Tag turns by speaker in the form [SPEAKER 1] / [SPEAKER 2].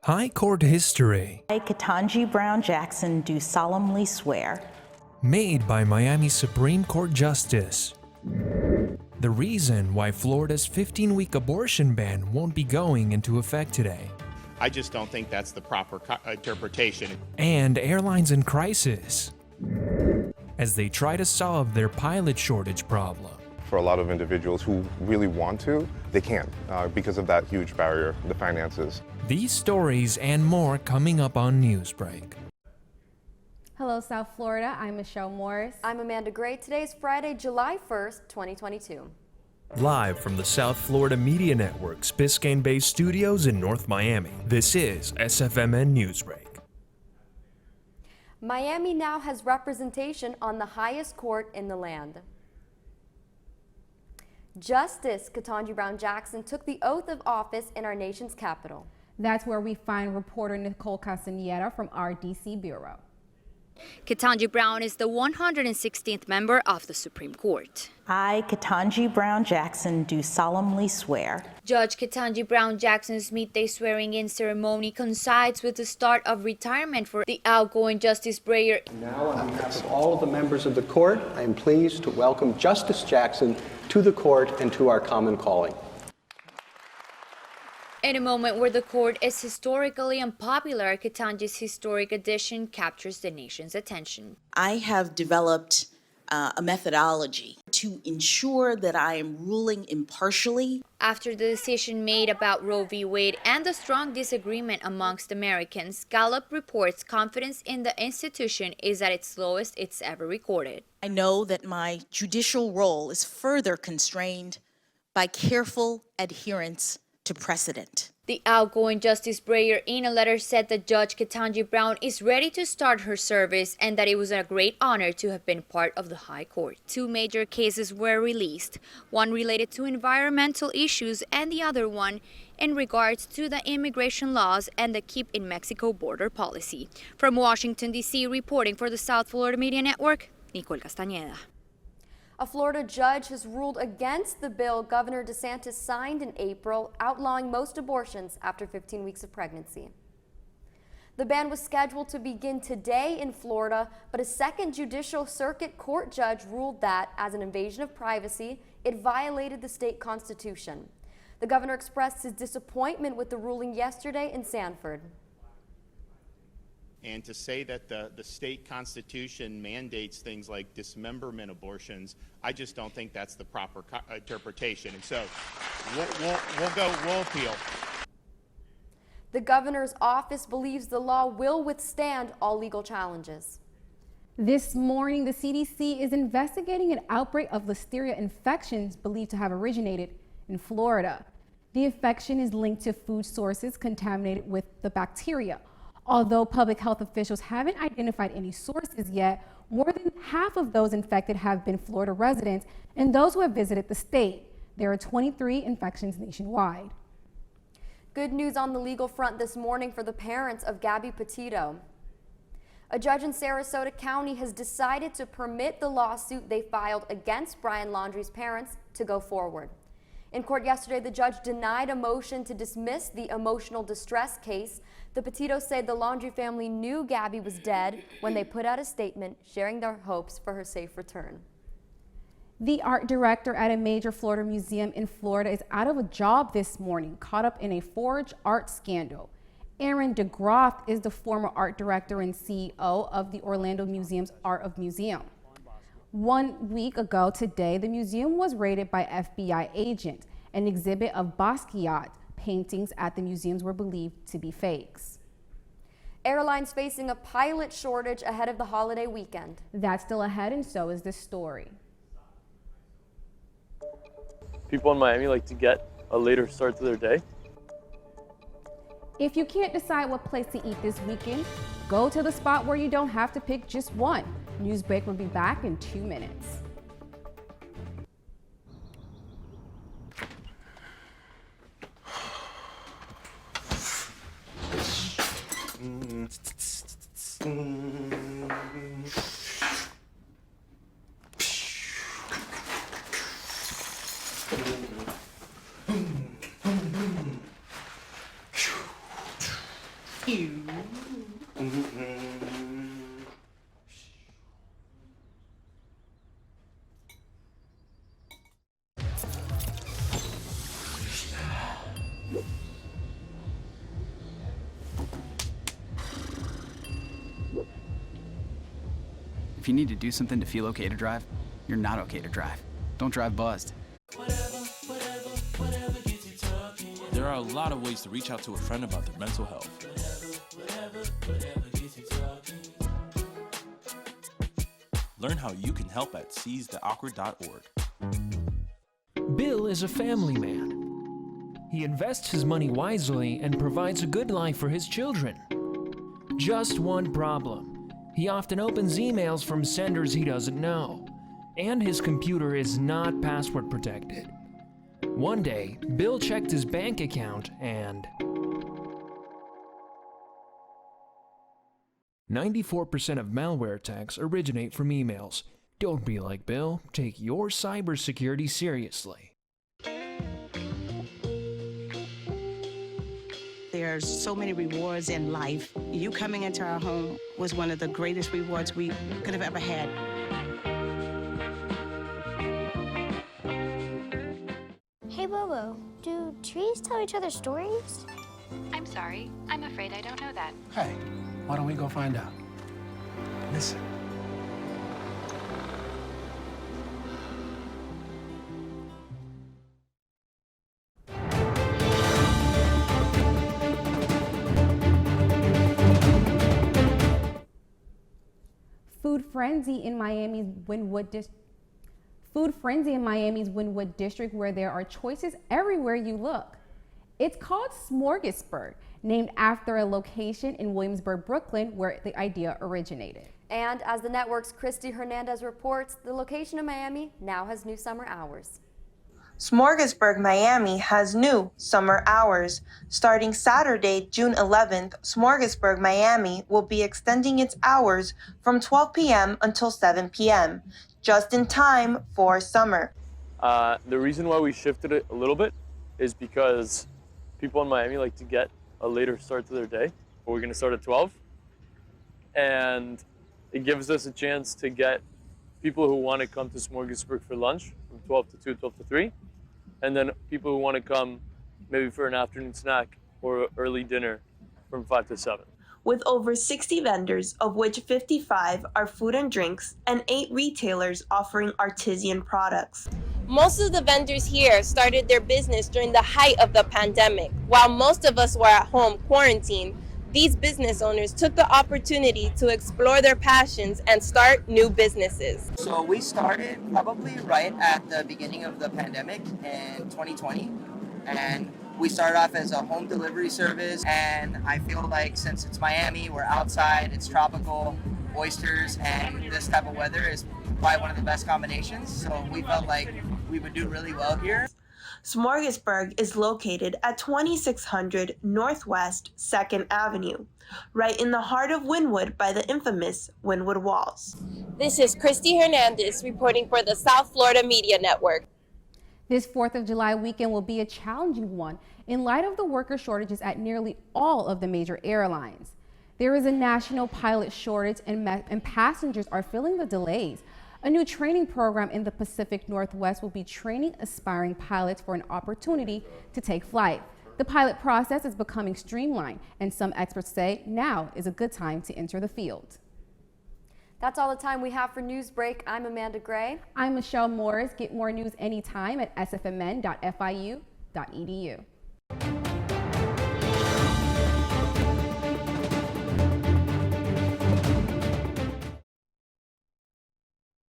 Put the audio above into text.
[SPEAKER 1] High Court History.
[SPEAKER 2] I, Ketanji Brown Jackson, do solemnly swear.
[SPEAKER 1] Made by Miami Supreme Court Justice. The reason why Florida's 15-week abortion ban won't be going into effect today.
[SPEAKER 3] I just don't think that's the proper interpretation.
[SPEAKER 1] And airlines in crisis as they try to solve their pilot shortage problem.
[SPEAKER 4] For a lot of individuals who really want to, they can't because of that huge barrier, the finances.
[SPEAKER 1] These stories and more coming up on Newsbreak.
[SPEAKER 5] Hello, South Florida. I'm Michelle Morris.
[SPEAKER 6] I'm Amanda Gray. Today's Friday, July 1st, 2022.
[SPEAKER 1] Live from the South Florida Media Network's Biscayne-based studios in North Miami, this is SFMN Newsbreak.
[SPEAKER 6] Miami now has representation on the highest court in the land. Justice Ketanji Brown Jackson took the oath of office in our nation's capital.
[SPEAKER 5] That's where we find reporter Nicole Castaneda from our DC bureau.
[SPEAKER 7] Ketanji Brown is the 116th member of the Supreme Court.
[SPEAKER 2] I, Ketanji Brown Jackson, do solemnly swear.
[SPEAKER 7] Judge Ketanji Brown Jackson's midday swearing-in ceremony coincides with the start of retirement for the outgoing Justice Breyer.
[SPEAKER 8] Now, on behalf of all of the members of the court, I am pleased to welcome Justice Jackson to the court and to our common calling.
[SPEAKER 7] In a moment where the court is historically unpopular, Ketanji's historic addition captures the nation's attention.
[SPEAKER 9] I have developed a methodology to ensure that I am ruling impartially.
[SPEAKER 7] After the decision made about Roe v. Wade and the strong disagreement amongst Americans, Gallup reports confidence in the institution is at its lowest it's ever recorded.
[SPEAKER 9] I know that my judicial role is further constrained by careful adherence to precedent.
[SPEAKER 7] The outgoing Justice Breyer in a letter said that Judge Ketanji Brown is ready to start her service and that it was a great honor to have been part of the High Court. Two major cases were released, one related to environmental issues and the other one in regards to the immigration laws and the Keep in Mexico border policy. From Washington, D.C., reporting for the South Florida Media Network, Nicole Castaneda.
[SPEAKER 6] A Florida judge has ruled against the bill Governor DeSantis signed in April, outlawing most abortions after 15 weeks of pregnancy. The ban was scheduled to begin today in Florida, but a second judicial circuit court judge ruled that, as an invasion of privacy, it violated the state constitution. The governor expressed his disappointment with the ruling yesterday in Sanford.
[SPEAKER 3] And to say that the state constitution mandates things like dismemberment abortions, I just don't think that's the proper interpretation. And so we'll appeal.
[SPEAKER 6] The governor's office believes the law will withstand all legal challenges.
[SPEAKER 5] This morning, the CDC is investigating an outbreak of Listeria infections believed to have originated in Florida. The infection is linked to food sources contaminated with the bacteria. Although public health officials haven't identified any sources yet, more than half of those infected have been Florida residents and those who have visited the state. There are 23 infections nationwide.
[SPEAKER 6] Good news on the legal front this morning for the parents of Gabby Petito. A judge in Sarasota County has decided to permit the lawsuit they filed against Brian Laundrie's parents to go forward. In court yesterday, the judge denied a motion to dismiss the emotional distress case. The Petitos say the Laundrie family knew Gabby was dead when they put out a statement sharing their hopes for her safe return.
[SPEAKER 5] The art director at a major Florida museum in Florida is out of a job this morning, caught up in a forged art scandal. Aaron DeGroff is the former art director and CEO of the Orlando Museum's Art of Museum. 1 week ago today, the museum was raided by FBI agents. An exhibit of Basquiat paintings at the museums were believed to be fakes.
[SPEAKER 6] Airlines facing a pilot shortage ahead of the holiday weekend.
[SPEAKER 5] That's still ahead, and so is this story.
[SPEAKER 10] People in Miami like to get a later start to their day.
[SPEAKER 5] If you can't decide what place to eat this weekend, go to the spot where you don't have to pick just one. Newsbreak will be back in 2 minutes.
[SPEAKER 11] If you need to do something to feel okay to drive, you're not okay to drive. Don't drive buzzed.
[SPEAKER 12] There are a lot of ways to reach out to a friend about their mental health. Learn how you can help at seizetheawkward.org.
[SPEAKER 1] Bill is a family man. He invests his money wisely and provides a good life for his children. Just one problem. He often opens emails from senders he doesn't know, and his computer is not password protected. One day, Bill checked his bank account and 94% of malware attacks originate from emails. Don't be like Bill. Take your cybersecurity seriously.
[SPEAKER 13] There's so many rewards in life. You coming into our home was one of the greatest rewards we could have ever had.
[SPEAKER 14] Hey, Bobo, do trees tell each other stories?
[SPEAKER 15] I'm sorry. I'm afraid I don't know that.
[SPEAKER 16] Hey, why don't we go find out? Listen.
[SPEAKER 5] Food frenzy in Miami's Wynwood district, where there are choices everywhere you look. It's called Smorgasburg, named after a location in Williamsburg, Brooklyn, where the idea originated.
[SPEAKER 6] And as the network's Christy Hernandez reports, the location in Miami now has new summer hours.
[SPEAKER 17] Smorgasburg, Miami has new summer hours. Starting Saturday, June 11th, Smorgasburg, Miami will be extending its hours from 12 p.m. until 7 p.m., just in time for summer.
[SPEAKER 10] The reason why we shifted it a little bit is because people in Miami like to get a later start to their day. But we're going to start at 12. And it gives us a chance to get people who want to come to Smorgasburg for lunch from 12 to 2, 12 to 3. And then people who want to come maybe for an afternoon snack or early dinner from 5 to 7.
[SPEAKER 17] With over 60 vendors, of which 55 are food and drinks, and 8 retailers offering artisan products.
[SPEAKER 18] Most of the vendors here started their business during the height of the pandemic. While most of us were at home quarantined, these business owners took the opportunity to explore their passions and start new businesses.
[SPEAKER 19] So we started probably right at the beginning of the pandemic in 2020. And we started off as a home delivery service. And I feel like since it's Miami, we're outside, it's tropical, oysters, and this type of weather is probably one of the best combinations. So we felt like we would do really well here.
[SPEAKER 17] Smorgasburg is located at 2600 Northwest 2nd Avenue, right in the heart of Wynwood by the infamous Wynwood Walls.
[SPEAKER 18] This is Christy Hernandez reporting for the South Florida Media Network.
[SPEAKER 5] This 4th of July weekend will be a challenging one in light of the worker shortages at nearly all of the major airlines. There is a national pilot shortage and passengers are feeling the delays. A new training program in the Pacific Northwest will be training aspiring pilots for an opportunity to take flight. The pilot process is becoming streamlined, and some experts say now is a good time to enter the field.
[SPEAKER 6] That's all the time we have for Newsbreak. I'm Amanda Gray.
[SPEAKER 5] I'm Michelle Morris. Get more news anytime at sfmn.fiu.edu.